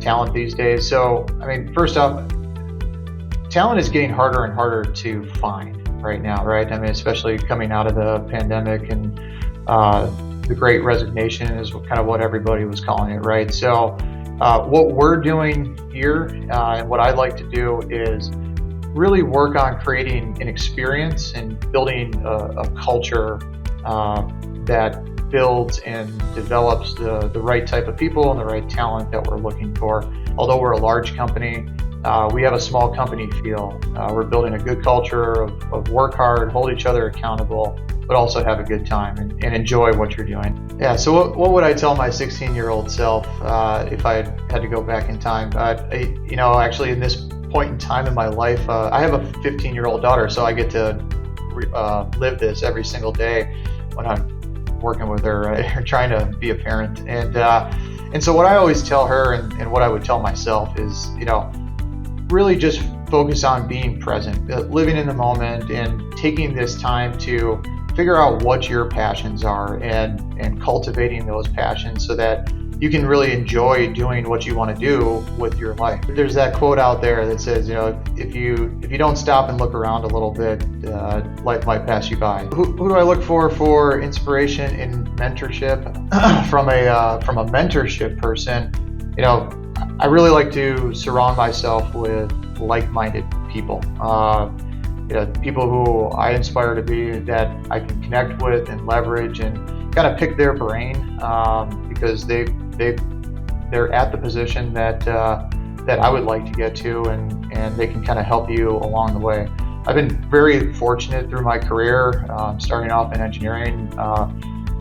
talent these days. So, first off, talent is getting harder and harder to find right now, right? Especially coming out of the pandemic and the Great Resignation is kind of what everybody was calling it, right? So, what we're doing here and what I'd like to do is really work on creating an experience and building a culture that builds and develops the right type of people and the right talent that we're looking for. Although we're a large company, we have a small company feel. We're building a good culture of work hard, hold each other accountable, but also have a good time and enjoy what you're doing. Yeah, so what would I tell my 16-year-old self if I had to go back in time? Actually in this point in time in my life, I have a 15-year-old daughter, so I get to live this every single day when I'm working with her, or trying to be a parent. And so what I always tell her and what I would tell myself is, really just focus on being present, living in the moment, and taking this time to figure out what your passions are and cultivating those passions so that you can really enjoy doing what you want to do with your life. There's that quote out there that says, if you don't stop and look around a little bit, life might pass you by. Who do I look for inspiration and mentorship? From a mentorship person, I really like to surround myself with like-minded people. People who I inspire to be, that I can connect with and leverage and kind of pick their brain because they're at the position that I would like to get to, and they can kind of help you along the way. I've been very fortunate through my career, starting off in engineering.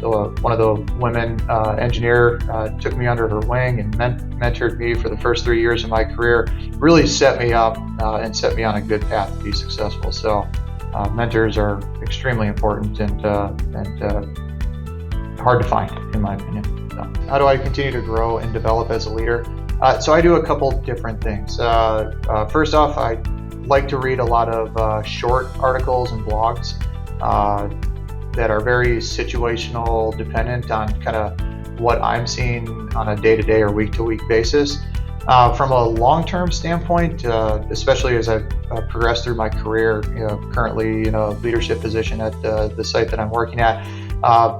One of the women engineer took me under her wing and mentored me for the first 3 years of my career, really set me up and set me on a good path to be successful. So mentors are extremely important and hard to find, in my opinion. So, how do I continue to grow and develop as a leader? So I do a couple different things. First off, I like to read a lot of short articles and blogs that are very situational, dependent on kind of what I'm seeing on a day-to-day or week-to-week basis. From a long-term standpoint, especially as I've progressed through my career, currently in a leadership position at the site that I'm working at,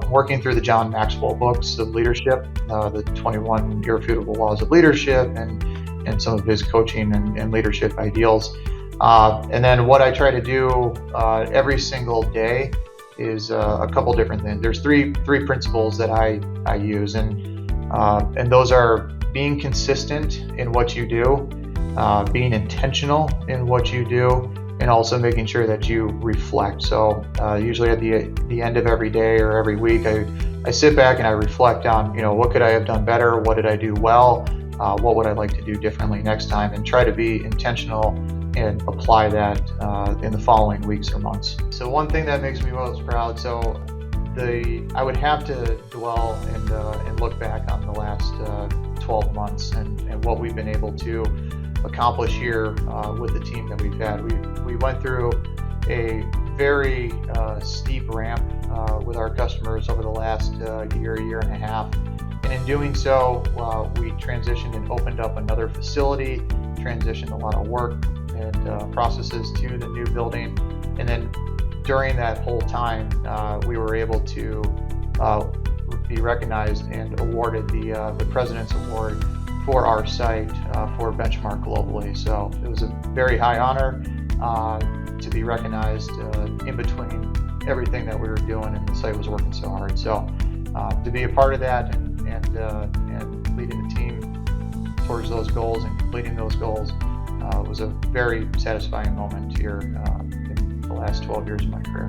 working through the John Maxwell books of leadership, the 21 Irrefutable Laws of Leadership, and some of his coaching and leadership ideals. And then what I try to do every single day is a couple different things. There's three principles that I use, and those are being consistent in what you do, being intentional in what you do, and also making sure that you reflect. So usually at the end of every day or every week, I sit back and I reflect on, what could I have done better? What did I do well? What would I like to do differently next time? And try to be intentional and apply that in the following weeks or months. So one thing that makes me most proud, I would have to dwell and look back on the last 12 months and what we've been able to accomplish here with the team that we've had. We went through a very steep ramp with our customers over the last year and a half. And in doing so, we transitioned and opened up another facility, transitioned a lot of work and processes to the new building. And then during that whole time, we were able to be recognized and awarded the President's Award for our site for Benchmark globally. So it was a very high honor to be recognized in between everything that we were doing, and the site was working so hard. So to be a part of that and leading the team towards those goals and completing those goals was a very satisfying moment here in the last 12 years of my career.